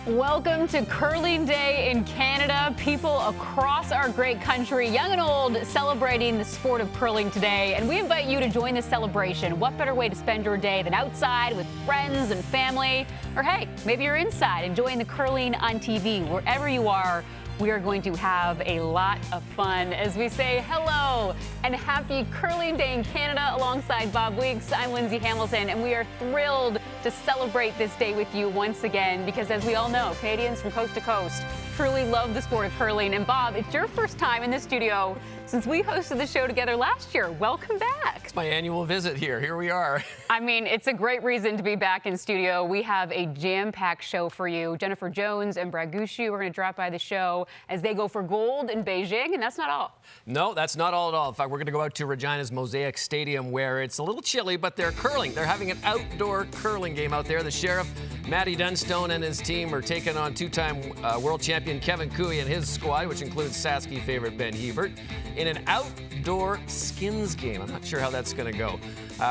Welcome to Curling Day in Canada. People across our great country, young and old, celebrating the sport of curling today. And we invite you to join the celebration. What better way to spend your day than outside with friends and family? Or hey, maybe you're inside enjoying the curling on TV. Wherever you are, we are going to have a lot of fun as we say hello and happy Curling Day in Canada alongside Bob Weeks. I'm Lindsay Hamilton, and we are thrilled to celebrate this day with you once again because, as we all know, Canadians from coast to coast truly love the sport of curling. And Bob, it's your first time in the studio since we hosted the show together last year. Welcome back. It's my annual visit here. Here we are. I mean, it's a great reason to be back in studio. We have a jam-packed show for you. Jennifer Jones and Brad Gushue are going to drop by the show as they go for gold in Beijing, and that's not all. No, that's not all at all. In fact, we're going to go out to Regina's Mosaic Stadium where it's a little chilly, but they're curling. They're having an outdoor curling game out there. The Sheriff, Matty Dunstone, and his team are taking on two-time world champion Kevin Cooey and his squad, which includes Sasky favorite Ben Hebert, in an outdoor skins game. I'm not sure how that's going to go.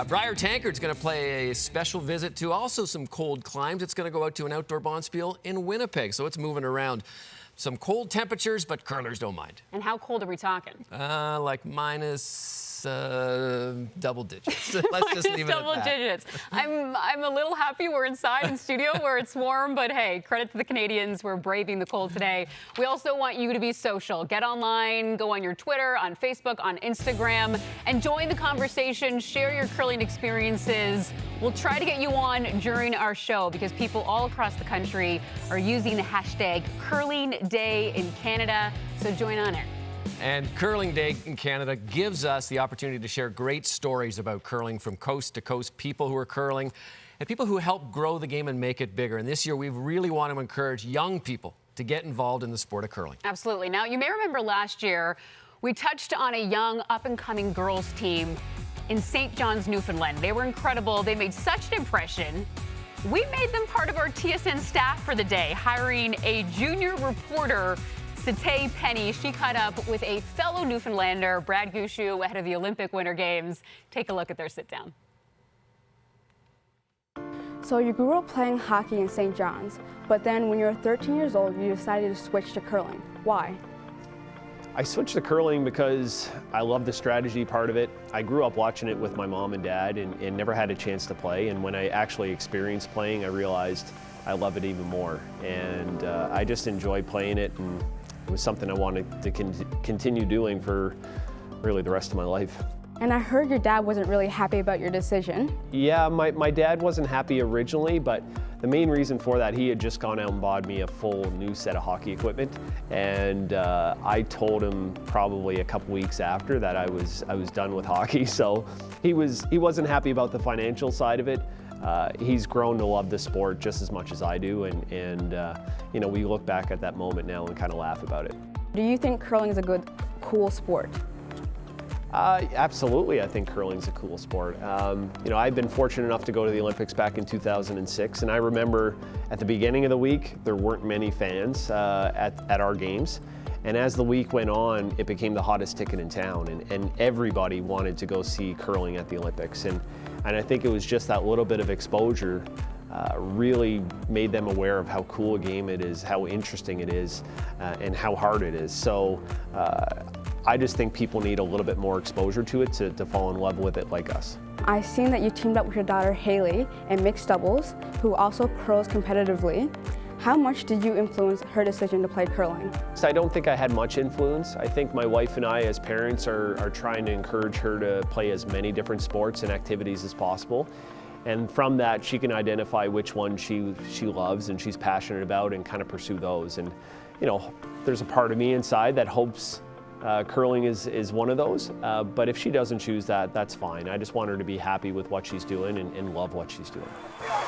Briar Tankard's going to play a special visit to also some cold climes. It's going to go out to an outdoor bonspiel in Winnipeg, so it's moving around. Some cold temperatures, but curlers don't mind. And how cold are we talking? Like minus double digits. Let's just leave it at that. Double digits. I'm a little happy we're inside in studio where it's warm, but hey, credit to the Canadians. We're braving the cold today. We also want you to be social. Get online, go on your Twitter, on Facebook, on Instagram, and join the conversation. Share your curling experiences. We'll try to get you on during our show because people all across the country are using the hashtag Curling Day in Canada. So join on it. And Curling Day in Canada gives us the opportunity to share great stories about curling from coast to coast, people who are curling, and people who help grow the game and make it bigger. And this year, we really want to encourage young people to get involved in the sport of curling. Absolutely. Now, you may remember last year, we touched on a young, up-and-coming girls team in St. John's, Newfoundland. They were incredible. They made such an impression. We made them part of our TSN staff for the day, hiring a junior reporter, Satay Penny. She caught up with a fellow Newfoundlander, Brad Gushue, ahead of the Olympic Winter Games. Take a look at their sit-down. So you grew up playing hockey in St. John's, but then when you were 13 years old, you decided to switch to curling. Why? I switched to curling because I love the strategy part of it. I grew up watching it with my mom and dad and never had a chance to play. And when I actually experienced playing, I realized I love it even more. And I just enjoy playing it, and it was something I wanted to continue doing for really the rest of my life. And I heard your dad wasn't really happy about your decision. Yeah, my dad wasn't happy originally, but the main reason for that, he had just gone out and bought me a full new set of hockey equipment. And I told him probably a couple weeks after that I was done with hockey. So he wasn't happy about the financial side of it. He's grown to love the sport just as much as I do, and you know, we look back at that moment now and kind of laugh about it. Do you think curling is a good, cool sport? Absolutely, I think curling's a cool sport. You know, I've been fortunate enough to go to the Olympics back in 2006, and I remember at the beginning of the week, there weren't many fans at our games. And as the week went on, it became the hottest ticket in town, and everybody wanted to go see curling at the Olympics. And I think it was just that little bit of exposure really made them aware of how cool a game it is, how interesting it is, and how hard it is. So I just think people need a little bit more exposure to it to fall in love with it like us. I've seen that you teamed up with your daughter Haley in mixed doubles, who also curls competitively. How much did you influence her decision to play curling? So I don't think I had much influence. I think my wife and I as parents are trying to encourage her to play as many different sports and activities as possible. And from that, she can identify which one she loves and she's passionate about and kind of pursue those. And, you know, there's a part of me inside that hopes curling is one of those. But if she doesn't choose that, that's fine. I just want her to be happy with what she's doing and love what she's doing.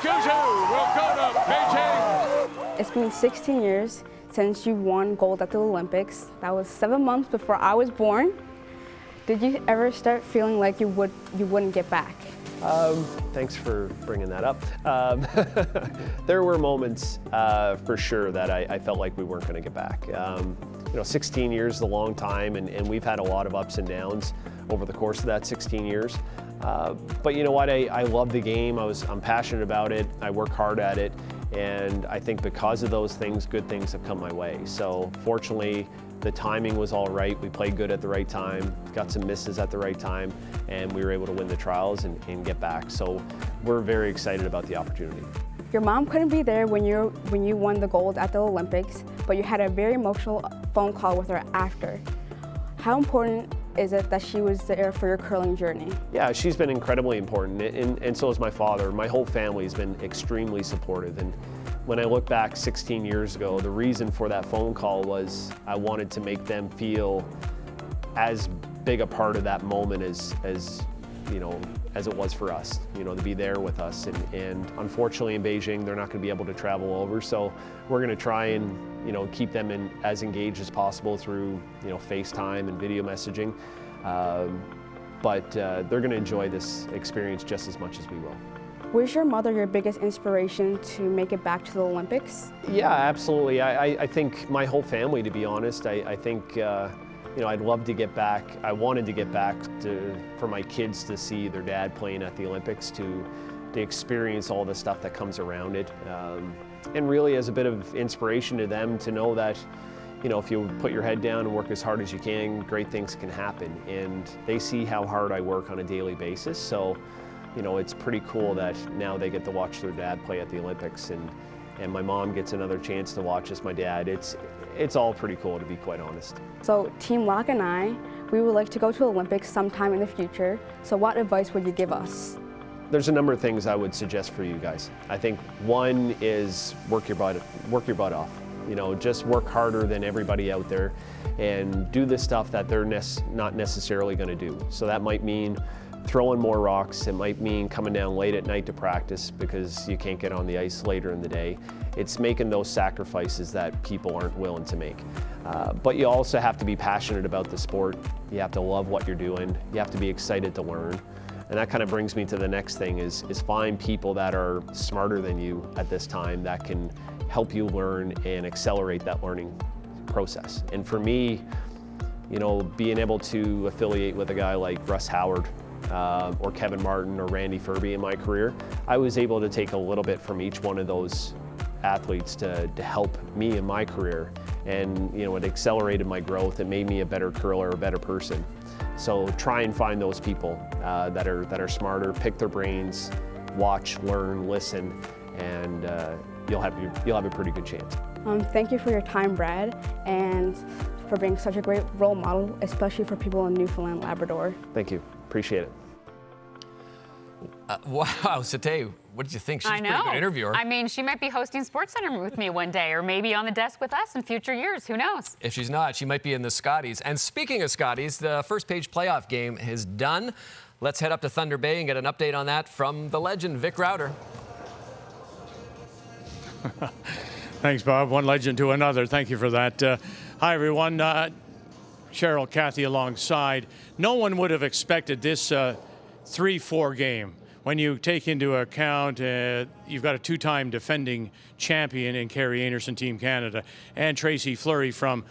Gushue will go to Beijing. It's been 16 years since you won gold at the Olympics. That was 7 months before I was born. Did you ever start feeling like you wouldn't get back? Thanks for bringing that up. There were moments for sure that I felt like we weren't going to get back. You know, 16 years is a long time, and we've had a lot of ups and downs over the course of that 16 years. But you know what? I love the game. I'm passionate about it. I work hard at it, And I think because of those things, good things have come my way. So fortunately, the timing was all right. We played good at the right time, got some misses at the right time, and we were able to win the trials and get back. So we're very excited about the opportunity. Your mom couldn't be there when you won the gold at the Olympics, but you had a very emotional phone call with her after. How important is it that she was there for your curling journey? Yeah, she's been incredibly important, and so has my father. My whole family has been extremely supportive. And when I look back 16 years ago, the reason for that phone call was I wanted to make them feel as big a part of that moment as it was for us, to be there with us. And unfortunately in Beijing, they're not going to be able to travel over. So we're going to try and, keep them as engaged as possible through, FaceTime and video messaging. But they're going to enjoy this experience just as much as we will. Was your mother your biggest inspiration to make it back to the Olympics? Yeah, absolutely. I think my whole family, to be honest, I think, I'd love to get back. I wanted to get back for my kids to see their dad playing at the Olympics, to experience all the stuff that comes around it. And really as a bit of inspiration to them to know that, if you put your head down and work as hard as you can, great things can happen. And they see how hard I work on a daily basis. So, it's pretty cool that now they get to watch their dad play at the Olympics, and my mom gets another chance to watch as my dad. It's all pretty cool, to be quite honest. So Team Locke and I, we would like to go to the Olympics sometime in the future. So what advice would you give us? There's a number of things I would suggest for you guys. I think one is work your butt off. Just work harder than everybody out there and do the stuff that they're not necessarily going to do. So that might mean throwing more rocks. It might mean coming down late at night to practice because you can't get on the ice later in the day. It's making those sacrifices that people aren't willing to make. But you also have to be passionate about the sport. You have to love what you're doing. You have to be excited to learn. And that kind of brings me to the next thing is find people that are smarter than you at this time that can help you learn and accelerate that learning process. And for me, being able to affiliate with a guy like Russ Howard, or Kevin Martin or Randy Ferbey in my career, I was able to take a little bit from each one of those athletes to help me in my career. And it accelerated my growth. It made me a better curler, a better person. So try and find those people that are smarter, pick their brains, watch, learn, listen, and you'll have a pretty good chance. Thank you for your time, Brad, and for being such a great role model, especially for people in Newfoundland, Labrador. Thank you. Appreciate it. Wow, Satay, what did you think? She's a pretty good interviewer. I mean, she might be hosting SportsCenter with me one day, or maybe on the desk with us in future years. Who knows? If she's not, she might be in the Scotties. And speaking of Scotties, the first page playoff game is done. Let's head up to Thunder Bay and get an update on that from the legend, Vic Rauter. Thanks, Bob. One legend to another. Thank you for that. Hi, everyone. Cheryl, Kathy alongside. No one would have expected this 3-4 game. When you take into account you've got a two-time defending champion in Carrie Anderson, Team Canada, and Tracy Fleury from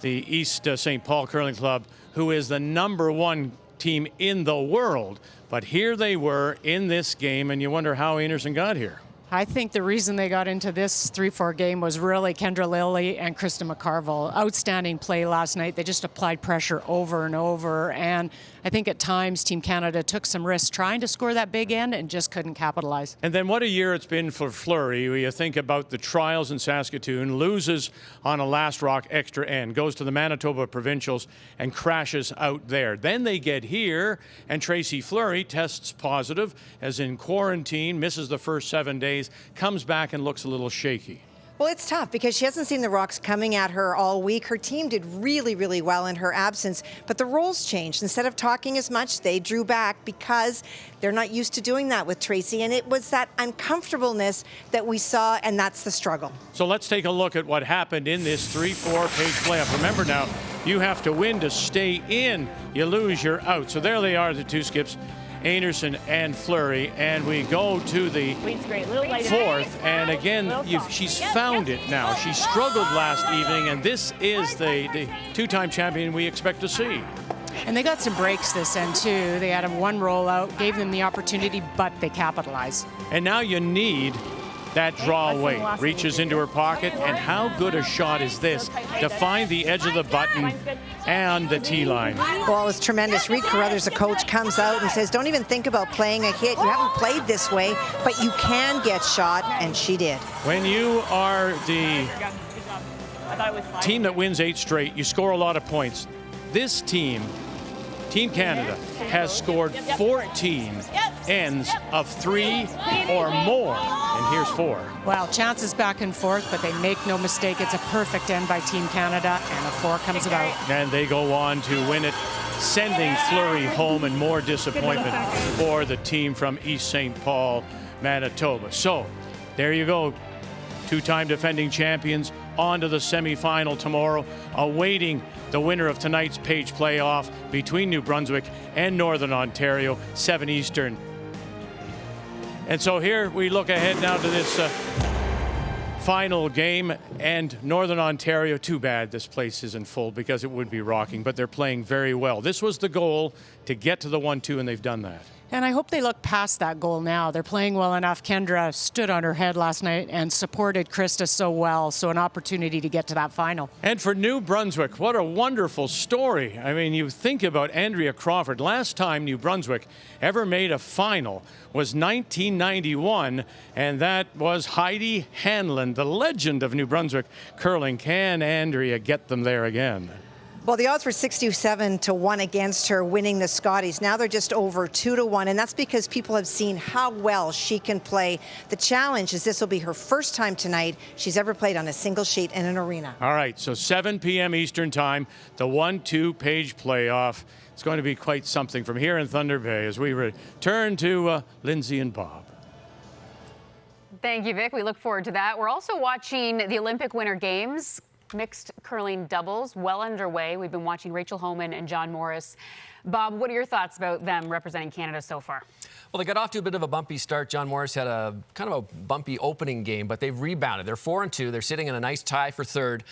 the East St. Paul Curling Club, who is the #1 team in the world. But here they were in this game, and you wonder how Anderson got here. I think the reason they got into this 3-4 game was really Kendra Lilly and Krista McCarville. Outstanding play last night. They just applied pressure over and over. And I think at times Team Canada took some risks trying to score that big end and just couldn't capitalize. And then what a year it's been for Fleury. You think about the trials in Saskatoon, loses on a last rock extra end, goes to the Manitoba Provincials and crashes out there. Then they get here and Tracy Fleury tests positive, as in quarantine, misses the first 7 days, comes back and looks a little shaky. Well, it's tough because she hasn't seen the rocks coming at her all week. Her team did really, really well in her absence, but the roles changed. Instead of talking as much, they drew back because they're not used to doing that with Tracy, and it was that uncomfortableness that we saw, and that's the struggle. So let's take a look at what happened in this 3-4 page playoff. Remember now, you have to win to stay in. You lose, you're out. So there they are, the two skips, Anderson and Fleury, and we go to the fourth, and again she's found it now. She struggled last evening, and this is the two-time champion we expect to see. And they got some breaks this end too. They had one rollout, gave them the opportunity, but they capitalized. And now you need that draw away, reaches into her pocket, and how good a shot is this to find the edge of the button and the tee line. Well, it was tremendous. Reed Carruthers, the coach, comes out and says, don't even think about playing a hit. You haven't played this way, but you can get shot, and she did. When you are the team that wins 8 straight, you score a lot of points. This team, Team Canada, has scored 14 ends of 3 or more, and here's 4. Well, chances back and forth, but they make no mistake. It's a perfect end by Team Canada, and a 4 comes about. And they go on to win it, sending Fleury home, and more disappointment for the team from East St. Paul, Manitoba. So there you go. 2-time defending champions on to the semifinal tomorrow, awaiting the winner of tonight's Page playoff between New Brunswick and Northern Ontario, 7 Eastern. And so here we look ahead now to this final game, and Northern Ontario, too bad this place isn't full because it would be rocking, but they're playing very well. This was the goal, to get to the 1-2, and they've done that. And I hope they look past that goal now. They're playing well enough. Kendra stood on her head last night and supported Krista so well. So an opportunity to get to that final. And for New Brunswick, what a wonderful story. I mean, you think about Andrea Crawford. Last time New Brunswick ever made a final was 1991, and that was Heidi Hanlon, the legend of New Brunswick curling. Can Andrea get them there again? Well, the odds were 67-1 against her winning the Scotties. Now they're just over 2-1, and that's because people have seen how well she can play. The challenge is this will be her first time tonight she's ever played on a single sheet in an arena. All right, so 7 p.m. Eastern time, the 1-2 Page playoff. It's going to be quite something from here in Thunder Bay as we return to Lindsay and Bob. Thank you, Vic. We look forward to that. We're also watching the Olympic Winter Games. Mixed curling doubles well underway. We've been watching Rachel Homan and John Morris. Bob, what are your thoughts about them representing Canada so far? Well, they got off to a bit of a bumpy start. John Morris had a kind of a bumpy opening game, but they've rebounded. They're 4-2. They're sitting in a nice tie for third.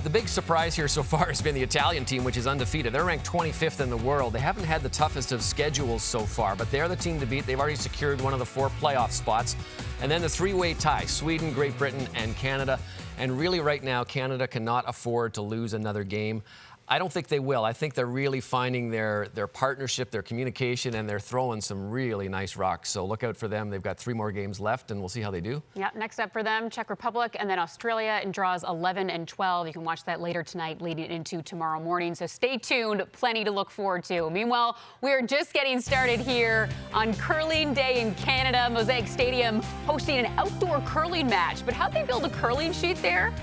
The big surprise here so far has been the Italian team, which is undefeated. They're ranked 25th in the world. They haven't had the toughest of schedules so far, but they're the team to beat. They've already secured one of the 4 playoff spots. And then the 3-way tie, Sweden, Great Britain, and Canada. And really right now, Canada cannot afford to lose another game. I don't think they will. I think they're really finding their partnership, their communication, and they're throwing some really nice rocks. So look out for them. They've got 3 more games left, and we'll see how they do. Yeah, next up for them, Czech Republic, and then Australia in draws 11 and 12. You can watch that later tonight, leading into tomorrow morning. So stay tuned. Plenty to look forward to. Meanwhile, we are just getting started here on Curling Day in Canada. Mosaic Stadium hosting an outdoor curling match. But how'd they build a curling sheet there?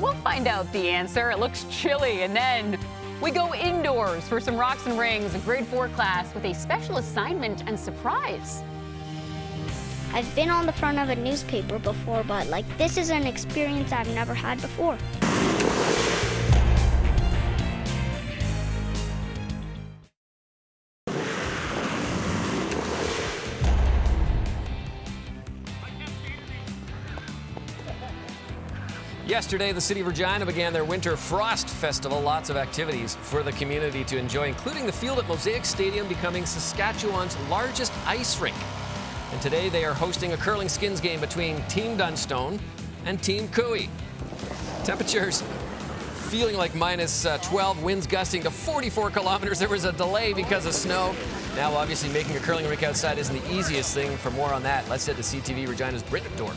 We'll find out the answer. It looks chilly. And then we go indoors for some rocks and rings, a grade 4 class with a special assignment and surprise. I've been on the front of a newspaper before, but this is an experience I've never had before. Yesterday, the City of Regina began their Winter Frost Festival. Lots of activities for the community to enjoy, including the field at Mosaic Stadium becoming Saskatchewan's largest ice rink. And today they are hosting a curling skins game between Team Dunstone and Team Cooey. Temperatures feeling like minus 12, winds gusting to 44 kilometers. There was a delay because of snow. Now, obviously, making a curling rink outside isn't the easiest thing. For more on that, let's head to CTV Regina's Britt Dordt.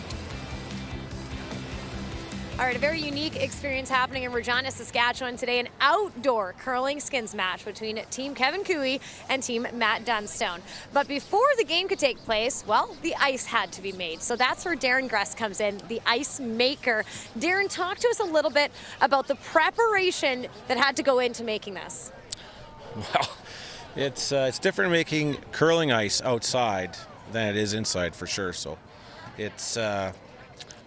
All right, a very unique experience happening in Regina, Saskatchewan today, an outdoor curling skins match between Team Kevin Cooey and Team Matt Dunstone. But before the game could take place, well, the ice had to be made. So that's where Darren Gress comes in, the ice maker. Darren, talk to us a little bit about the preparation that had to go into making this. Well, it's different making curling ice outside than it is inside for sure. So it's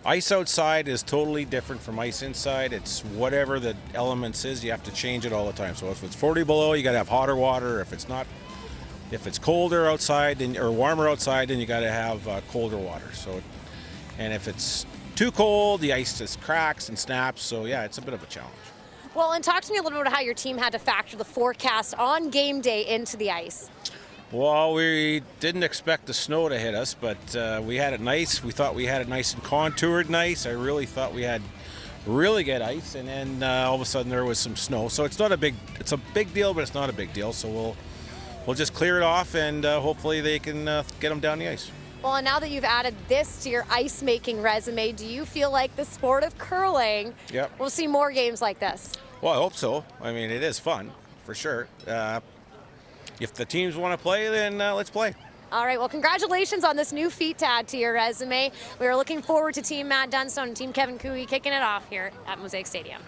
ice outside is totally different from ice inside. It's whatever the elements is, you have to change it all the time. So if it's 40 below, you got to have hotter water. If it's not, if it's colder outside then, or warmer outside, then you got to have colder water. So, and if it's too cold, the ice just cracks and snaps. So yeah, it's a bit of a challenge. Well, and talk to me a little bit about how your team had to factor the forecast on game day into the ice. Well, we didn't expect the snow to hit us, but we had it nice. We thought we had it nice and contoured nice. I really thought we had really good ice, and then all of a sudden there was some snow. So it's a big deal, but it's not a big deal. So we'll just clear it off, and hopefully they can get them down the ice. Well, and now that you've added this to your ice-making resume, do you feel like the sport of curling will see more games like this? Well, I hope so. I mean, it is fun, for sure. If the teams want to play, then let's play. All right, well, congratulations on this new feat to add to your resume. We are looking forward to Team Matt Dunstone and Team Kevin Cooey kicking it off here at Mosaic Stadium.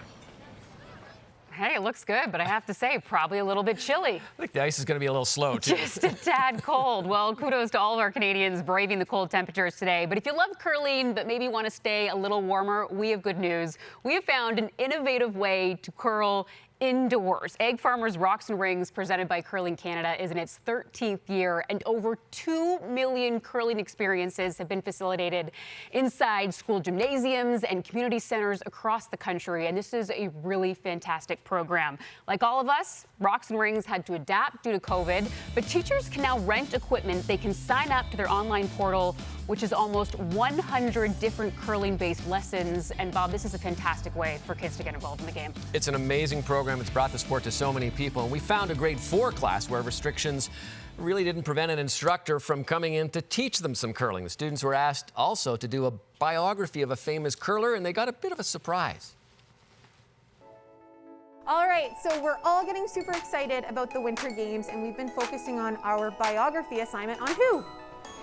Hey, it looks good, but I have to say, probably a little bit chilly. I think the ice is going to be a little slow, too. Just a tad cold. Well, kudos to all of our Canadians braving the cold temperatures today. But if you love curling but maybe want to stay a little warmer, we have good news. We have found an innovative way to curl indoors. Egg Farmers Rocks and Rings, presented by Curling Canada, is in its 13th year, and over 2 million curling experiences have been facilitated inside school gymnasiums and community centers across the country, and this is a really fantastic program. Like all of us, Rocks and Rings had to adapt due to COVID, but teachers can now rent equipment. They can sign up to their online portal, which is almost 100 different curling-based lessons. And Bob, this is a fantastic way for kids to get involved in the game. It's an amazing program. It's brought the sport to so many people. And we found a grade 4 class where restrictions really didn't prevent an instructor from coming in to teach them some curling. The students were asked also to do a biography of a famous curler, and they got a bit of a surprise. All right, so we're all getting super excited about the Winter Games, and we've been focusing on our biography assignment on who?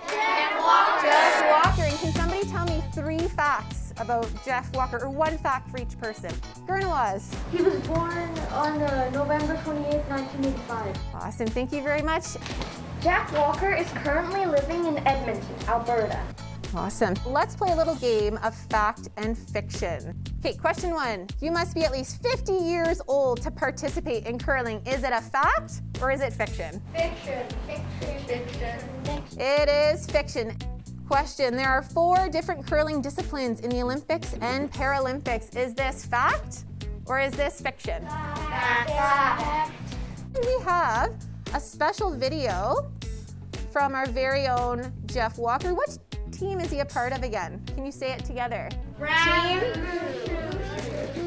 Jeff Walker. Jeff Walker. And can somebody tell me 3 facts about Jeff Walker, or 1 fact for each person? Gernawaz. He was born on November 28th, 1985. Awesome, thank you very much. Jeff Walker is currently living in Edmonton, Alberta. Awesome. Let's play a little game of fact and fiction. Okay, question 1. You must be at least 50 years old to participate in curling. Is it a fact or is it fiction? Fiction. It is fiction. Question, there are 4 different curling disciplines in the Olympics and Paralympics. Is this fact or is this fiction? Fact. We have a special video from our very own Jeff Walker. Which team is he a part of again? Can you say it together? Team.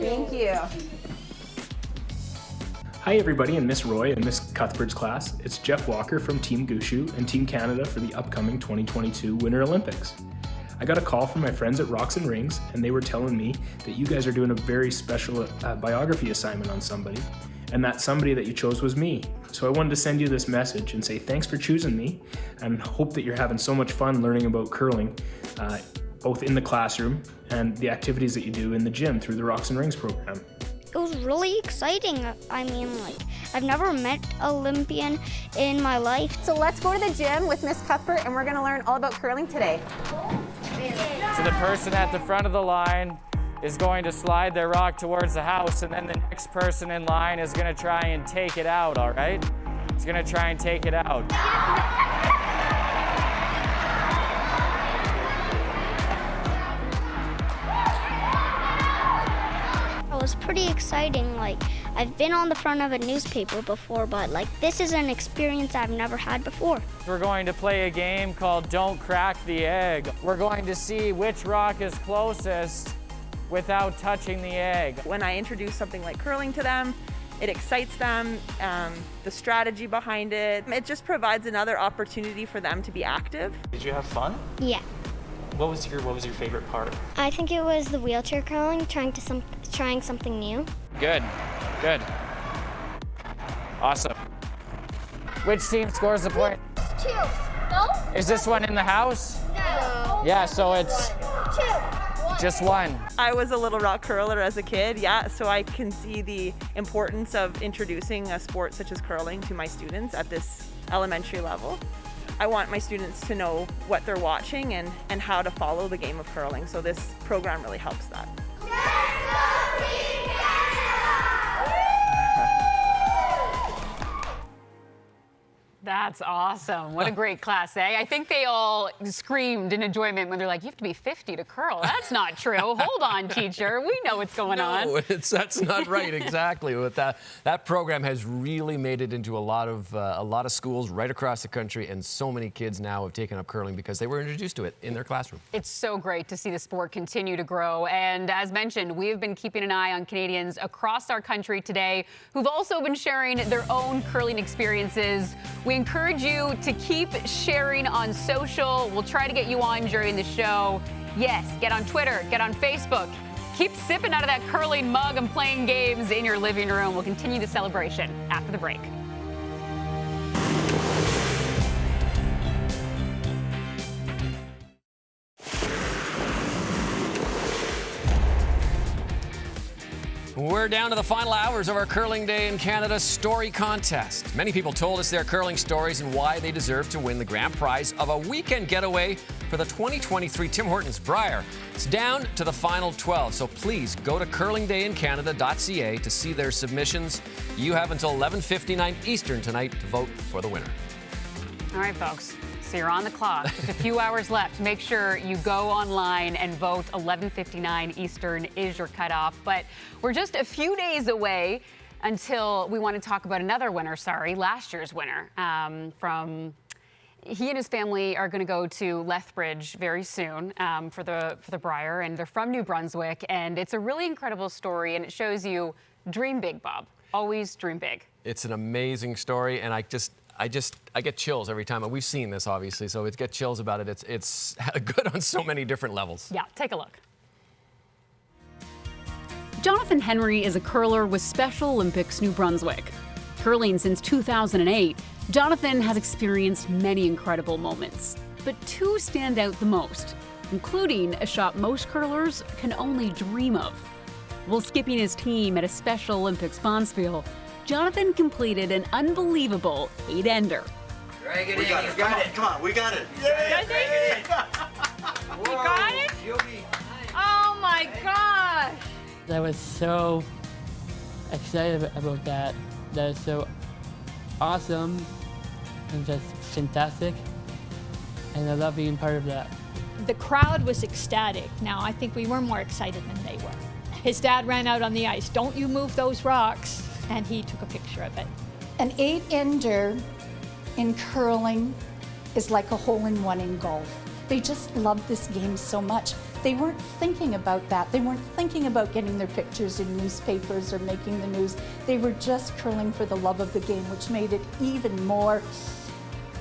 Thank you. Hi everybody in Miss Roy and Miss Cuthbert's class. It's Jeff Walker from Team Gushu and Team Canada for the upcoming 2022 Winter Olympics. I got a call from my friends at Rocks and Rings, and they were telling me that you guys are doing a very special biography assignment on somebody, and that somebody that you chose was me. So I wanted to send you this message and say thanks for choosing me, and hope that you're having so much fun learning about curling, both in the classroom and the activities that you do in the gym through the Rocks and Rings program. It was really exciting. I mean, I've never met an Olympian in my life. So let's go to the gym with Miss Cuthbert, and we're gonna learn all about curling today. So the person at the front of the line is going to slide their rock towards the house, and then the next person in line is gonna try and take it out, all right? He's gonna try and take it out. It was pretty exciting. I've been on the front of a newspaper before, but this is an experience I've never had before. We're going to play a game called Don't Crack the Egg. We're going to see which rock is closest without touching the egg. When I introduce something like curling to them, it excites them, the strategy behind it. It just provides another opportunity for them to be active. Did you have fun? Yeah. What was your favorite part? I think it was the wheelchair curling, trying something new. Good. Awesome. Which team scores the point? 2. No? Is this one in the house? No. Yeah, so it's 2. just 1. I was a little rock curler as a kid, yeah, so I can see the importance of introducing a sport such as curling to my students at this elementary level. I want my students to know what they're watching and how to follow the game of curling, so this program really helps that. That's awesome. What a great class, eh? I think they all screamed in enjoyment when they're like, you have to be 50 to curl. That's not true. Hold on, teacher. We know what's going on. No, that's not right, exactly. With that program has really made it into a lot of schools right across the country, and so many kids now have taken up curling because they were introduced to it in their classroom. It's so great to see the sport continue to grow. And as mentioned, we have been keeping an eye on Canadians across our country today who've also been sharing their own curling experiences. We encourage you to keep sharing on social. We'll try to get you on during the show. Yes, get on Twitter, get on Facebook. Keep sipping out of that curling mug and playing games in your living room. We'll continue the celebration after the break. We're down to the final hours of our Curling Day in Canada story contest. Many people told us their curling stories and why they deserve to win the grand prize of a weekend getaway for the 2023 Tim Hortons Brier. It's down to the final 12, so please go to curlingdayincanada.ca to see their submissions. You have until 11:59 Eastern tonight to vote for the winner. All right, folks. So you're on the clock. Just a few hours left. Make sure you go online and vote. 11:59 Eastern is your cutoff. But we're just a few days away until we want to talk about another winner, last year's winner. He and his family are going to go to Lethbridge very soon for the Brier, and they're from New Brunswick. And it's a really incredible story, and it shows you dream big, Bob. Always dream big. It's an amazing story, and I get chills every time. We've seen this, obviously, so it gets chills about it. It's good on so many different levels. Yeah, take a look. Jonathan Henry is a curler with Special Olympics New Brunswick. Curling since 2008, Jonathan has experienced many incredible moments, but two stand out the most, including a shot most curlers can only dream of. While skipping his team at a Special Olympics bonspiel, Jonathan completed an unbelievable 8-ender. Drag it in. We got it. Come on, we got it. Yeah. You got it? Oh my gosh! I was so excited about that. That is so awesome and just fantastic. And I love being part of that. The crowd was ecstatic. Now, I think we were more excited than they were. His dad ran out on the ice. Don't you move those rocks. And he took a picture of it. An 8-ender in curling is like a hole-in-one in golf. They just love this game so much. They weren't thinking about that. They weren't thinking about getting their pictures in newspapers or making the news. They were just curling for the love of the game, which made it even more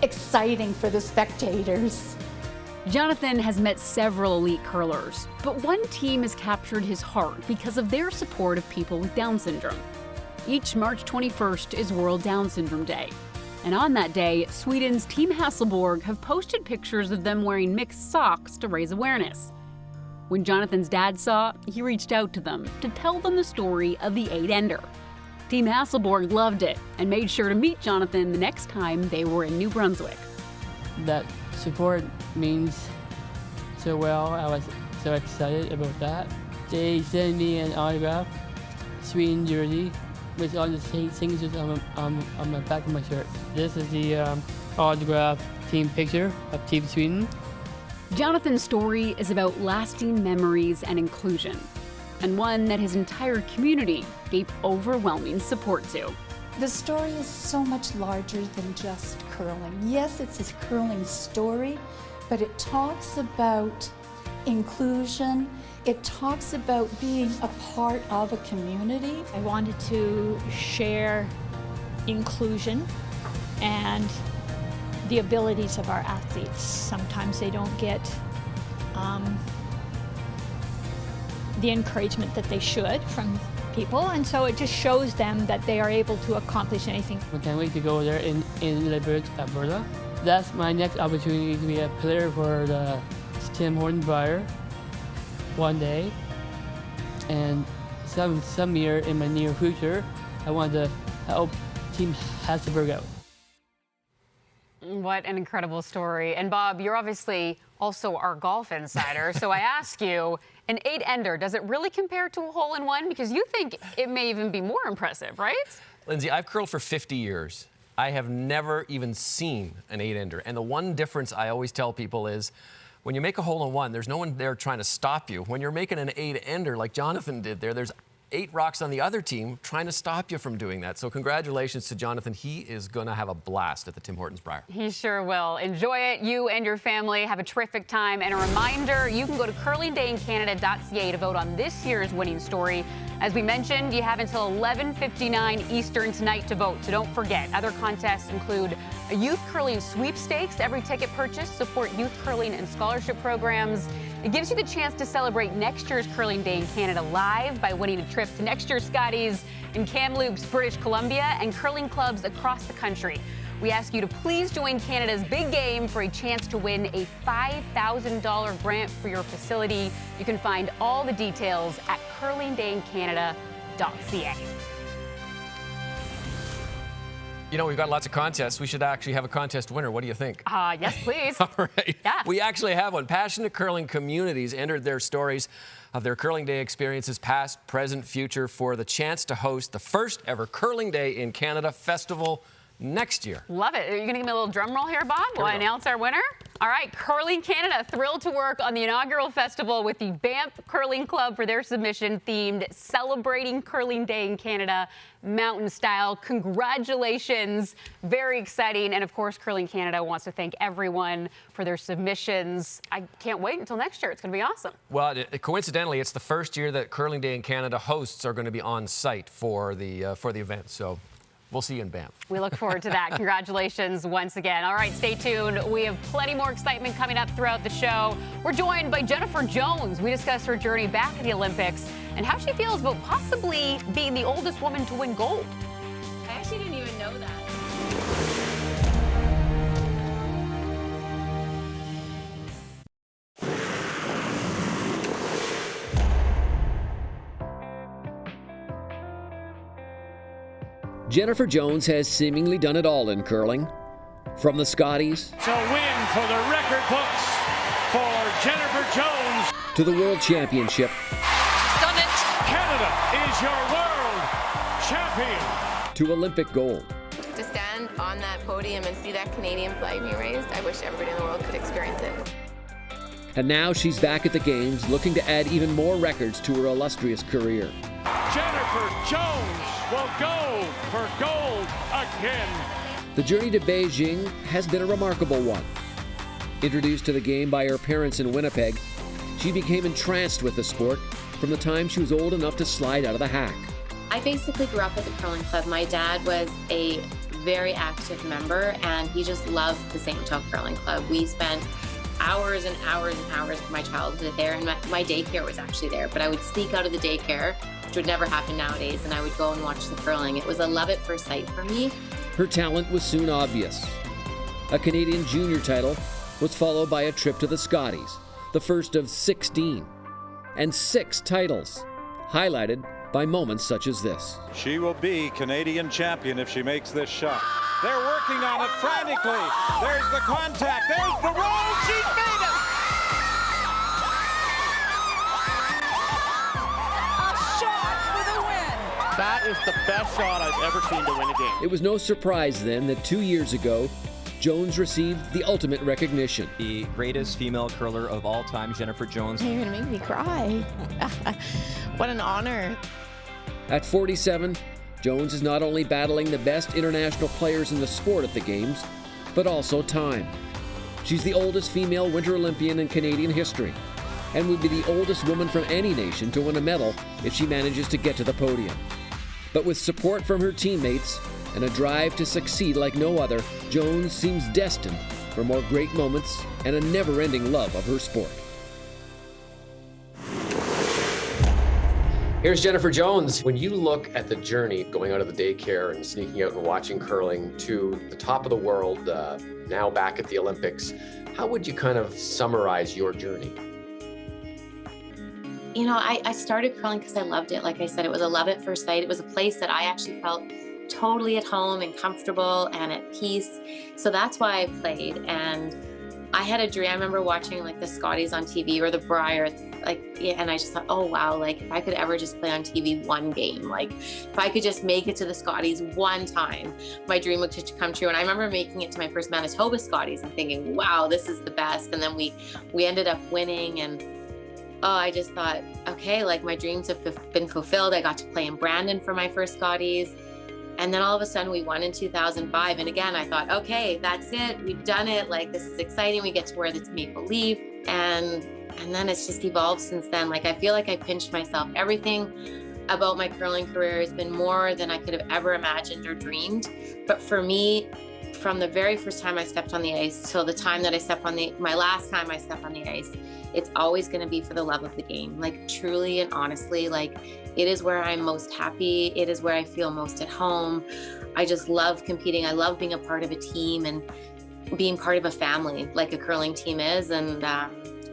exciting for the spectators. Jonathan has met several elite curlers, but one team has captured his heart because of their support of people with Down syndrome. Each March 21st is World Down Syndrome Day. And on that day, Sweden's Team Hasselborg have posted pictures of them wearing mixed socks to raise awareness. When Jonathan's dad saw, he reached out to them to tell them the story of the 8-ender. Team Hasselborg loved it and made sure to meet Jonathan the next time they were in New Brunswick. That support means so well. I was so excited about that. They sent me an autograph, Sweden jersey, with all the signatures on the back of my shirt. This is the autograph team picture of Team Sweden. Jonathan's story is about lasting memories and inclusion, and one that his entire community gave overwhelming support to. The story is so much larger than just curling. Yes, it's his curling story, but it talks about inclusion. It talks about being a part of a community. I wanted to share inclusion and the abilities of our athletes. Sometimes they don't get the encouragement that they should from people, and so it just shows them that they are able to accomplish anything. I can't wait to go there in Lethbridge, Alberta. That's my next opportunity to be a player for the Tim Hortons Brier one day, and some year in my near future, I want to help Team Hasselborg out. What an incredible story. And Bob, you're obviously also our golf insider, so I ask you, an 8-ender, does it really compare to a hole-in-one? Because you think it may even be more impressive, right? Lindsay, I've curled for 50 years. I have never even seen an 8-ender. And the one difference I always tell people is when you make a hole-in-one, there's no one there trying to stop you. When you're making an 8-ender like Jonathan did there's 8 rocks on the other team trying to stop you from doing that. So congratulations to Jonathan. He is going to have a blast at the Tim Hortons Briar. He sure will. Enjoy it. You and your family have a terrific time. And a reminder, you can go to curlingdayincanada.ca to vote on this year's winning story. As we mentioned, you have until 11:59 Eastern tonight to vote, so don't forget. Other contests include a youth curling sweepstakes. Every ticket purchase support youth curling and scholarship programs. It gives you the chance to celebrate next year's Curling Day in Canada live by winning a trip to next year's Scotties in Kamloops, British Columbia, and curling clubs across the country. We ask you to please join Canada's Big Game for a chance to win a $5,000 grant for your facility. You can find all the details at curlingdayincanada.ca. You know, we've got lots of contests. We should actually have a contest winner. What do you think? Yes, please. All right. Yeah. We actually have one. Passionate curling communities entered their stories of their Curling Day experiences, past, present, future, for the chance to host the first ever Curling Day in Canada festival next year. Love it. Are you going to give me a little drum roll here, Bob? Will I announce our winner? All right, Curling Canada, thrilled to work on the inaugural festival with the Banff Curling Club for their submission themed Celebrating Curling Day in Canada Mountain Style. Congratulations. Very exciting. And of course, Curling Canada wants to thank everyone for their submissions. I can't wait until next year. It's going to be awesome. Well, coincidentally, it's the first year that Curling Day in Canada hosts are going to be on site for the event. So we'll see you in Banff. We look forward to that. Congratulations once again. All right, stay tuned. We have plenty more excitement coming up throughout the show. We're joined by Jennifer Jones. We discuss her journey back at the Olympics and how she feels about possibly being the oldest woman to win gold. I actually didn't even know that. Jennifer Jones has seemingly done it all in curling. From the Scotties It's a win for the record books for Jennifer Jones. to the World Championship Done it! Canada is your world champion. to Olympic gold. To stand on that podium and see that Canadian flag being raised, I wish everybody in the world could experience it. And now she's back at the Games looking to add even more records to her illustrious career. Jennifer Jones will go for gold again. The journey to Beijing has been a remarkable one. Introduced to the game by her parents in Winnipeg, she became entranced with the sport from the time she was old enough to slide out of the hack. I basically grew up at the curling club. My dad was a very active member, and he just loved the St. Michel Curling Club. We spent hours and hours and hours of my childhood there, and my daycare was actually there, but I would sneak out of the daycare, which would never happen nowadays, and I would go and watch the curling. It was a love at first sight for me. Her talent was soon obvious. A Canadian junior title was followed by a trip to the Scotties, the first of 16, and 6 titles, highlighted by moments such as this. She will be Canadian champion if she makes this shot. They're working on it frantically. There's the contact. There's the roll. She's made it. A shot for the win. That is the best shot I've ever seen to win a game. It was no surprise then that 2 years ago, Jones received the ultimate recognition. The greatest female curler of all time, Jennifer Jones. You're gonna make me cry. What an honor. At 47, Jones is not only battling the best international players in the sport at the Games, but also time. She's the oldest female Winter Olympian in Canadian history, and would be the oldest woman from any nation to win a medal if she manages to get to the podium. But with support from her teammates and a drive to succeed like no other, Jones seems destined for more great moments and a never-ending love of her sport. Here's Jennifer Jones. When you look at the journey going out of the daycare and sneaking out and watching curling to the top of the world, now back at the Olympics, how would you kind of summarize your journey? You know, I started curling because I loved it. Like I said, it was a love at first sight. It was a place that I actually felt totally at home and comfortable and at peace. So that's why I played. And I had a dream. I remember watching like the Scotties on TV or the Brier, and I just thought, oh wow, like if I could ever just play on TV one game, like if I could just make it to the Scotties one time, my dream would just come true. And I remember making it to my first Manitoba Scotties and thinking, wow, this is the best. And then we ended up winning, and I just thought, okay, like my dreams have been fulfilled. I got to play in Brandon for my first Scotties. And then all of a sudden we won in 2005. And again, I thought, okay, that's it. We've done it. Like, this is exciting. We get to wear this Maple Leaf. And then it's just evolved since then. Like, I feel like I pinched myself. Everything about my curling career has been more than I could have ever imagined or dreamed. But for me, from the very first time I stepped on the ice till the time that I stepped on my last time I stepped on the ice, it's always going to be for the love of the game. Like, truly and honestly, like, it is where I'm most happy. It is where I feel most at home. I just love competing. I love being a part of a team and being part of a family like a curling team is. And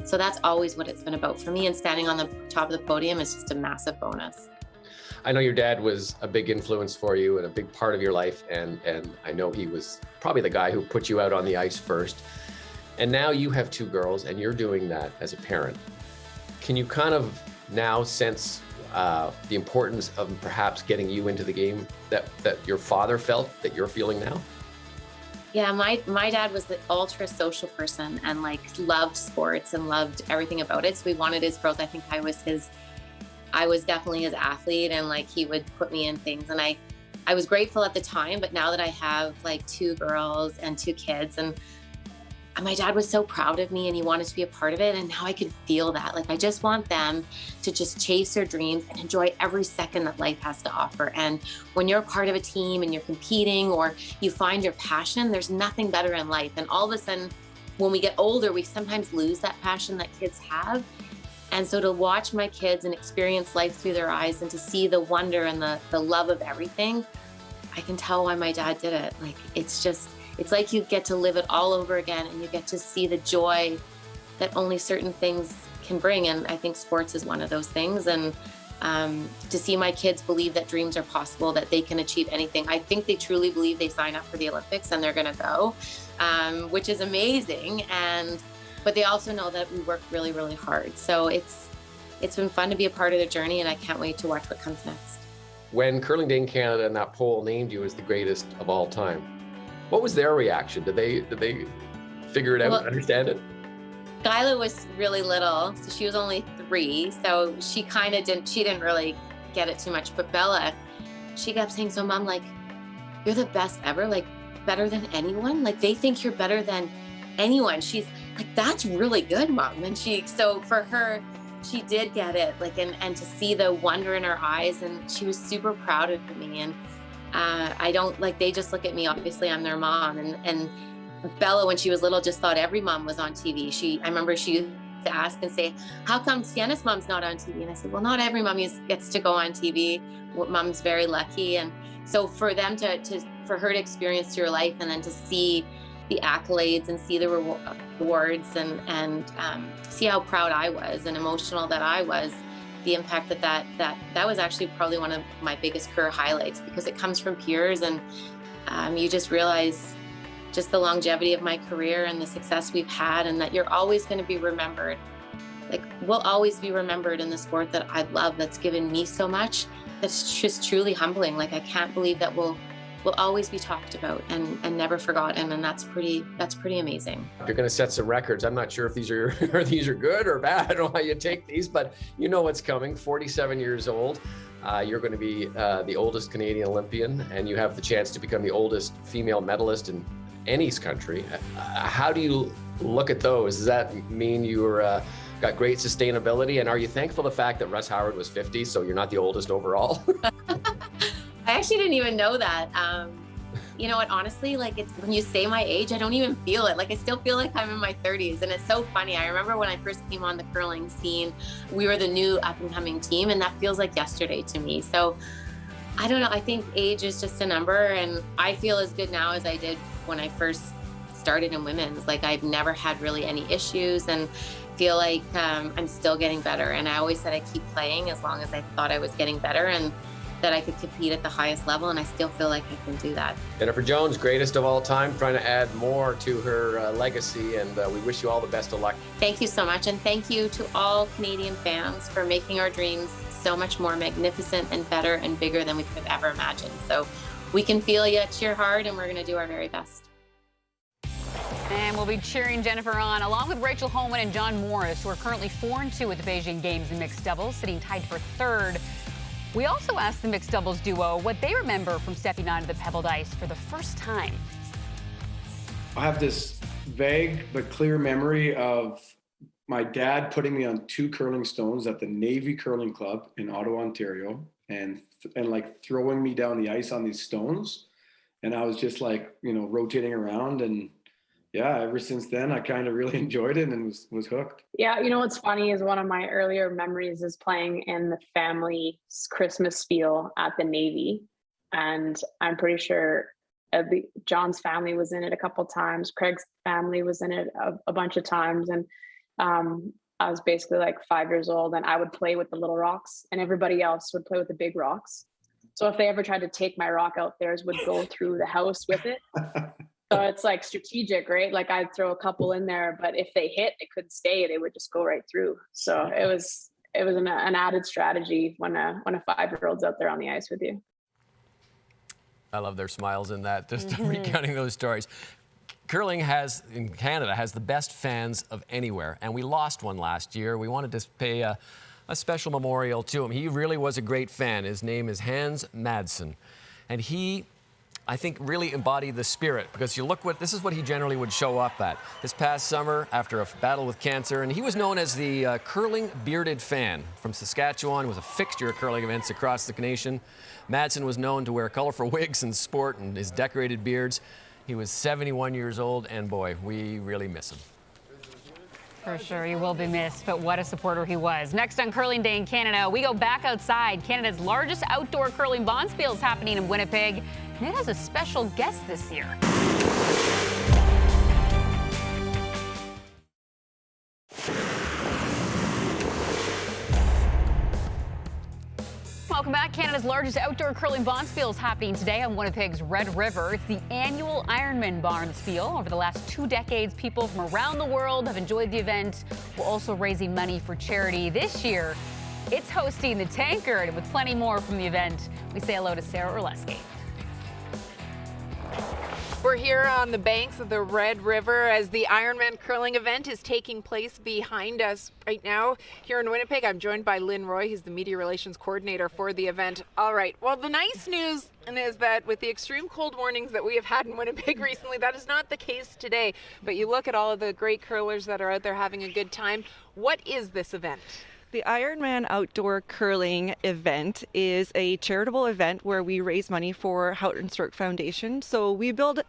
so that's always what it's been about for me. And standing on the top of the podium is just a massive bonus. I know your dad was a big influence for you and a big part of your life. And I know he was probably the guy who put you out on the ice first. And now you have two girls and you're doing that as a parent. Can you kind of now sense the importance of perhaps getting you into the game that your father felt that you're feeling now? Yeah, my dad was the ultra social person and like loved sports and loved everything about it. So we wanted his growth. I think I was definitely his athlete, and like he would put me in things, and I was grateful at the time. But now that I have like two girls and two kids, and my dad was so proud of me and he wanted to be a part of it. And now I can feel that. Like, I just want them to just chase their dreams and enjoy every second that life has to offer. And when you're a part of a team and you're competing or you find your passion, there's nothing better in life. And all of a sudden, when we get older, we sometimes lose that passion that kids have. And so to watch my kids and experience life through their eyes and to see the wonder and the love of everything, I can tell why my dad did it. Like, it's like you get to live it all over again and you get to see the joy that only certain things can bring. And I think sports is one of those things. And to see my kids believe that dreams are possible, that they can achieve anything. I think they truly believe they sign up for the Olympics and they're going to go, which is amazing. But they also know that we work really, really hard. So it's been fun to be a part of their journey, and I can't wait to watch what comes next. When Curling Day in Canada and that poll named you as the greatest of all time, what was their reaction? Did they figure it out, understand it? Skyla was really little, so she was only 3, so she didn't really get it too much. But Bella, she kept saying, so Mom, like, you're the best ever, like better than anyone. Like, they think you're better than anyone. She's like, that's really good, Mom. And so for her, she did get it, like, and to see the wonder in her eyes, and she was super proud of me. And they just look at me, obviously I'm their mom, and Bella, when she was little, just thought every mom was on TV. I remember she used to ask and say, how come Sienna's mom's not on TV? And I said, well, not every mom gets to go on TV. Mom's very lucky. And so for them for her to experience your life and then to see the accolades and see the rewards and see how proud I was and emotional that I was, the impact that was actually probably one of my biggest career highlights, because it comes from peers, and you just realize just the longevity of my career and the success we've had, and that you're always going to be remembered. Like, we'll always be remembered in the sport that I love, that's given me so much. That's just truly humbling. Like, I can't believe that we'll always be talked about and never forgotten, and that's pretty amazing. You're going to set some records. I'm not sure if these are good or bad. I don't know how you take these, but you know what's coming. 47 years old. You're going to be the oldest Canadian Olympian, and you have the chance to become the oldest female medalist in any country. How do you look at those? Does that mean you're got great sustainability? And are you thankful the fact that Russ Howard was 50, so you're not the oldest overall? I actually didn't even know that. You know what, honestly, like, it's when you say my age, I don't even feel it. Like, I still feel like I'm in my 30s. And it's so funny. I remember when I first came on the curling scene, we were the new up and coming team, and that feels like yesterday to me. So I don't know. I think age is just a number, and I feel as good now as I did when I first started in women's. Like, I've never had really any issues, and feel like I'm still getting better. And I always said I'd keep playing as long as I thought I was getting better. And that I could compete at the highest level, and I still feel like I can do that. Jennifer Jones, greatest of all time, trying to add more to her legacy, and we wish you all the best of luck. Thank you so much, and thank you to all Canadian fans for making our dreams so much more magnificent and better and bigger than we could have ever imagined. So we can feel you, cheer hard, and we're going to do our very best. And we'll be cheering Jennifer on, along with Rachel Homan and John Morris, who are currently 4-2 at the Beijing Games in mixed doubles, sitting tied for third. We also asked the mixed doubles duo what they remember from stepping onto the pebbled ice for the first time. I have this vague but clear memory of my dad putting me on 2 curling stones at the Navy Curling Club in Ottawa, Ontario, and like throwing me down the ice on these stones. And I was just like, you know, rotating around, and yeah, ever since then, I kind of really enjoyed it and was hooked. Yeah, you know what's funny is one of my earlier memories is playing in the family's Christmas spiel at the Navy. And I'm pretty sure John's family was in it a couple times. Craig's family was in it a bunch of times. And I was basically like 5 years old, and I would play with the little rocks and everybody else would play with the big rocks. So if they ever tried to take my rock out, theirs would go through the house with it. So it's like strategic, right? Like I'd throw a couple in there, but if they hit, they couldn't stay. They would just go right through. So it was an added strategy when a 5-year-old's out there on the ice with you. I love their smiles in that, just recounting those stories. Curling in Canada has the best fans of anywhere, and we lost one last year. We wanted to pay a special memorial to him. He really was a great fan. His name is Hans Madsen, and he, I think, really embodied the spirit, because you look this is what he generally would show up at. This past summer, after a battle with cancer, and he was known as the curling bearded fan from Saskatchewan, was a fixture at curling events across the nation. Madsen was known to wear colorful wigs in sport and his decorated beards. He was 71 years old, and boy, we really miss him. For sure, he will be missed, but what a supporter he was. Next on Curling Day in Canada, we go back outside. Canada's largest outdoor curling bonspiel is happening in Winnipeg, and it has a special guest this year. Welcome back. Canada's largest outdoor curling bonspiel is happening today on Winnipeg's Red River. It's the annual Ironman bonspiel. Over the last 2 decades, people from around the world have enjoyed the event, while also raising money for charity. This year, it's hosting the Tankard, and with plenty more from the event, we say hello to Sarah Orlesky. We're here on the banks of the Red River as the Ironman curling event is taking place behind us right now here in Winnipeg. I'm joined by Lynn Roy, who's the media relations coordinator for the event. All right, well, the nice news is that with the extreme cold warnings that we have had in Winnipeg recently, that is not the case today. But you look at all of the great curlers that are out there having a good time. What is this event? The Ironman Outdoor Curling event is a charitable event where we raise money for Houghton Stroke Foundation. So we build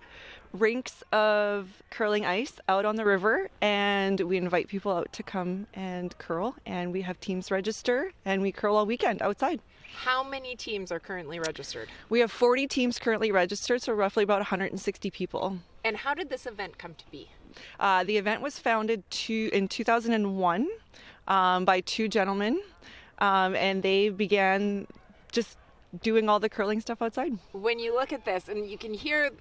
rinks of curling ice out on the river, and we invite people out to come and curl, and we have teams register, and we curl all weekend outside. How many teams are currently registered? We have 40 teams currently registered, so roughly about 160 people. And how did this event come to be? The event was founded in 2001 by 2 gentlemen, and they began just doing all the curling stuff outside. When you look at this, and you can hear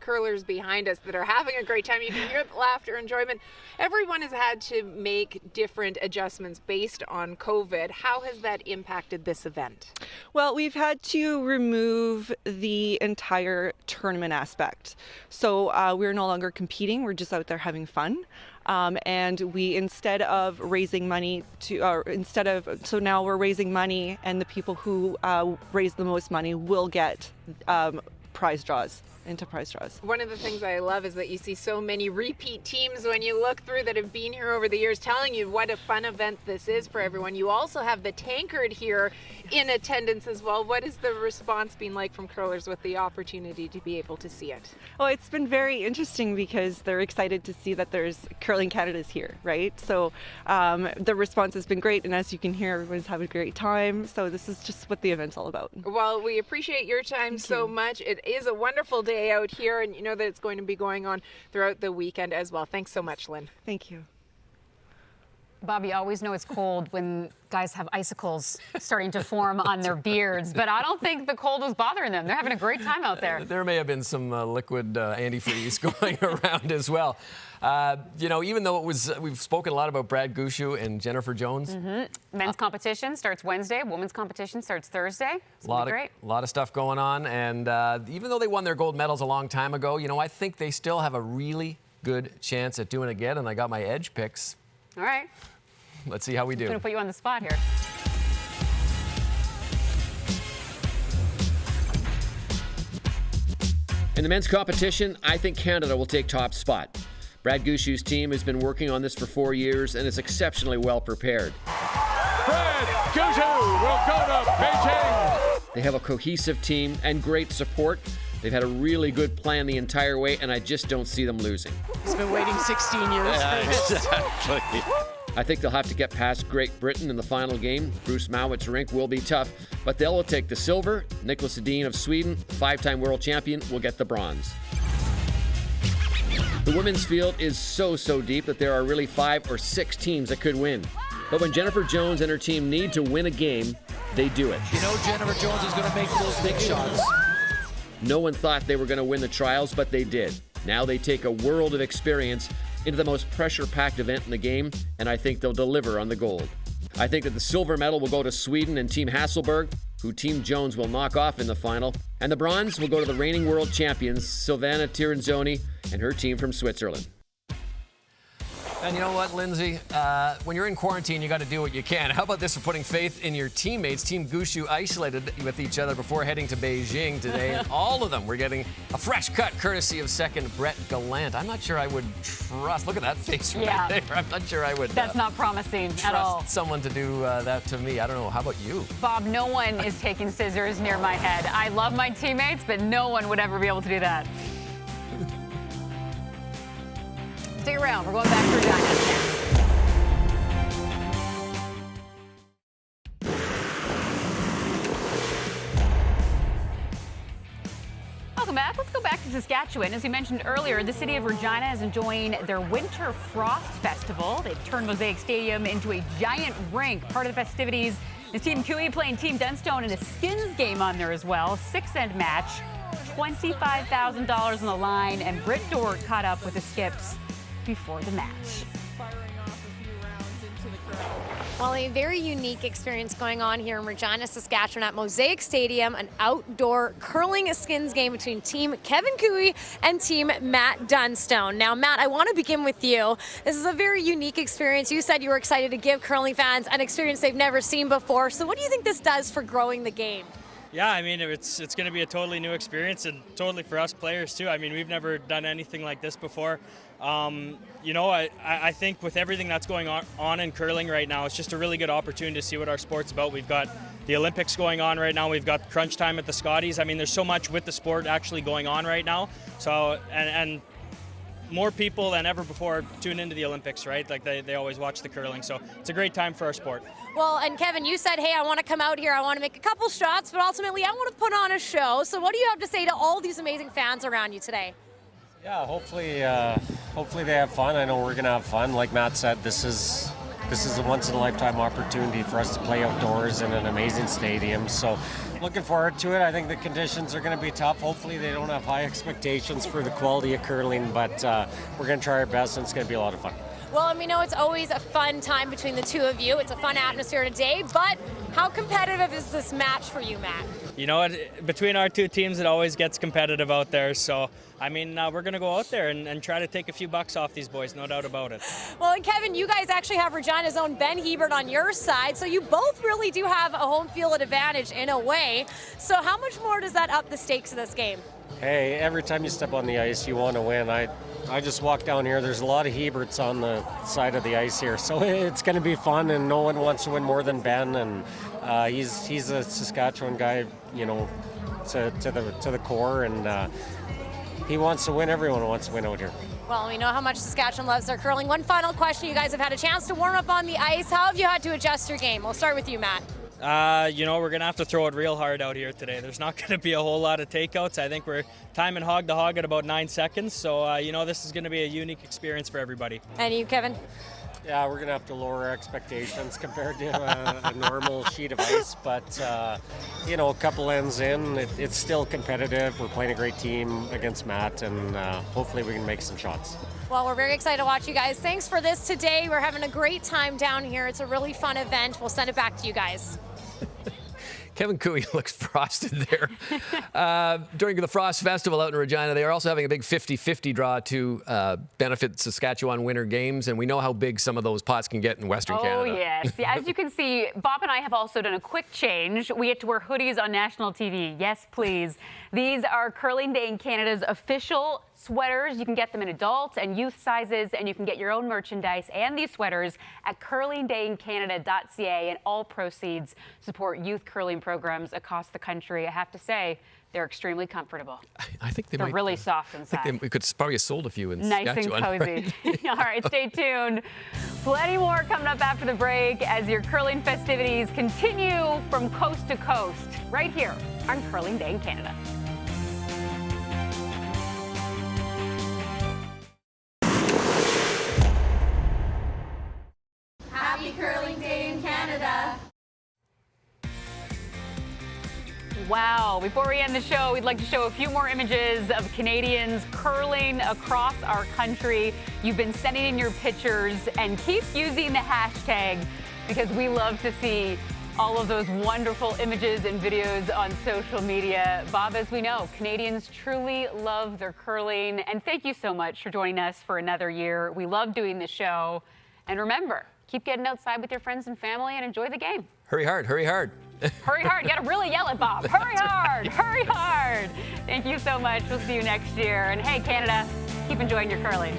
curlers behind us that are having a great time, you can hear the laughter, enjoyment. Everyone has had to make different adjustments based on COVID. How has that impacted this event? Well, we've had to remove the entire tournament aspect. So we're no longer competing, we're just out there having fun. And we, instead of raising money so now we're raising money, and the people who raise the most money will get prize draws. One of the things I love is that you see so many repeat teams when you look through that have been here over the years, telling you what a fun event this is for everyone. You also have the Tankard here in attendance as well. What has the response been like from curlers with the opportunity to be able to see it? Oh, it's been very interesting because they're excited to see that there's Curling Canada's here, right? So the response has been great, and as you can hear, everyone's having a great time. So this is just what the event's all about. Well, we appreciate your time so much. It is a wonderful day out here, and you know that it's going to be going on throughout the weekend as well. Thanks so much, Lynn. Thank you. Bob, you always know it's cold when guys have icicles starting to form on their beards, but I don't think the cold was bothering them. They're having a great time out there. There may have been some liquid antifreeze going around as well. You know, even though we've spoken a lot about Brad Gushue and Jennifer Jones. Men's competition starts Wednesday. Women's competition starts Thursday. It's gonna be great. A lot of stuff going on. And even though they won their gold medals a long time ago, you know, I think they still have a really good chance at doing it again. And I got my edge picks. All right. Let's see how we do. I'm going to put you on the spot here. In the men's competition, I think Canada will take top spot. Brad Gushue's team has been working on this for 4 years and is exceptionally well prepared. Brad Gushue will go to Beijing. They have a cohesive team and great support. They've had a really good plan the entire way, and I just don't see them losing. He's been waiting 16 years for this. Exactly. I think they'll have to get past Great Britain in the final game. Bruce Mowitt's rink will be tough, but they'll take the silver. Niklas Edin of Sweden, 5-time world champion, will get the bronze. The women's field is so deep that there are really 5 or 6 teams that could win. But when Jennifer Jones and her team need to win a game, they do it. You know Jennifer Jones is going to make those big shots. No one thought they were going to win the trials, but they did. Now they take a world of experience into the most pressure-packed event in the game, and I think they'll deliver on the gold. I think that the silver medal will go to Sweden and Team Hasselberg, who Team Jones will knock off in the final, and the bronze will go to the reigning world champions, Silvana Tirinzoni and her team from Switzerland. And you know what, Lindsay? When you're in quarantine, you got to do what you can. How about this for putting faith in your teammates? Team Gushue isolated with each other before heading to Beijing today, and all of them were getting a fresh cut courtesy of second Brett Gallant. I'm not sure I would trust. Look at that face right there. I'm not sure I would. That's not promising at all. Trust someone to do that to me. I don't know. How about you? Bob, no one is taking scissors near my head. I love my teammates, but no one would ever be able to do that. Stick around. We're going back to Regina. Welcome back. Let's go back to Saskatchewan. As we mentioned earlier, the city of Regina is enjoying their Winter Frost Festival. They've turned Mosaic Stadium into a giant rink. Part of the festivities is Team Cooey playing Team Dunstone in a skins game on there as well. 6-end match, $25,000 on the line, and Britt Dort caught up with the Skips before the match. Well, a very unique experience going on here in Regina, Saskatchewan at Mosaic Stadium, an outdoor curling skins game between Team Kevin Cooey and Team Matt Dunstone. Now, Matt, I want to begin with you. This is a very unique experience. You said you were excited to give curling fans an experience they've never seen before. So what do you think this does for growing the game? Yeah, I mean, it's going to be a totally new experience and totally for us players too. I mean, we've never done anything like this before. You know, I think with everything that's going on in curling right now, it's just a really good opportunity to see what our sport's about. We've got the Olympics going on right now. We've got crunch time at the Scotties. I mean, there's so much with the sport actually going on right now. So, and more people than ever before tune into the Olympics, right? Like they always watch the curling. So it's a great time for our sport. Well, and Kevin, you said, hey, I want to come out here, I want to make a couple shots, but ultimately I want to put on a show. So what do you have to say to all these amazing fans around you today? Yeah, hopefully they have fun. I know we're going to have fun. Like Matt said, this is a once-in-a-lifetime opportunity for us to play outdoors in an amazing stadium. So looking forward to it. I think the conditions are going to be tough. Hopefully they don't have high expectations for the quality of curling, but we're going to try our best, and it's going to be a lot of fun. Well, and we know it's always a fun time between the two of you. It's a fun atmosphere today, but how competitive is this match for you, Matt? You know, between our two teams, it always gets competitive out there. So, I mean, we're going to go out there and try to take a few bucks off these boys, no doubt about it. Well, and Kevin, you guys actually have Regina's own Ben Hebert on your side, so you both really do have a home field advantage in a way. So how much more does that up the stakes of this game? Hey, every time you step on the ice, you want to win. I just walked down here. There's a lot of Heberts on the side of the ice here, so it's going to be fun, and no one wants to win more than Ben, and he's a Saskatchewan guy, you know, to the core, and he wants to win. Everyone wants to win out here. Well, we know how much Saskatchewan loves their curling. One final question. You guys have had a chance to warm up on the ice. How have you had to adjust your game? We'll start with you, Matt. You know, we're going to have to throw it real hard out here today. There's not going to be a whole lot of takeouts. I think we're timing hog to hog at about 9 seconds. So, you know, this is going to be a unique experience for everybody. And you, Kevin? Yeah, we're going to have to lower our expectations compared to a normal sheet of ice. But, you know, a couple ends in, it's still competitive. We're playing a great team against Matt, and hopefully we can make some shots. Well, we're very excited to watch you guys. Thanks for this today. We're having a great time down here. It's a really fun event. We'll send it back to you guys. Kevin Cooey looks frosted there. During the Frost Festival out in Regina, they are also having a big 50-50 draw to benefit Saskatchewan Winter Games, and we know how big some of those pots can get in Western Canada. Oh, yes. As you can see, Bob and I have also done a quick change. We get to wear hoodies on national TV. Yes, please. These are Curling Day in Canada's official sweaters. You can get them in adult and youth sizes, and you can get your own merchandise and these sweaters at curlingdayincanada.ca, and all proceeds support youth curling programs across the country. I have to say, they're extremely comfortable. I think they're really soft inside. We could probably have sold a few in nice Saskatchewan. And cozy. All right, stay tuned. Plenty more coming up after the break as your curling festivities continue from coast to coast right here on Curling Day in Canada. Happy Curling Day in Canada. Wow. Before we end the show, we'd like to show a few more images of Canadians curling across our country. You've been sending in your pictures, and keep using the hashtag because we love to see all of those wonderful images and videos on social media. Bob, as we know, Canadians truly love their curling, and thank you so much for joining us for another year. We love doing the show, and remember, keep getting outside with your friends and family and enjoy the game. Hurry hard, hurry hard. Hurry hard. You got to really yell at Bob. Hurry hard. Hurry hard. Thank you so much. We'll see you next year. And hey, Canada, keep enjoying your curling.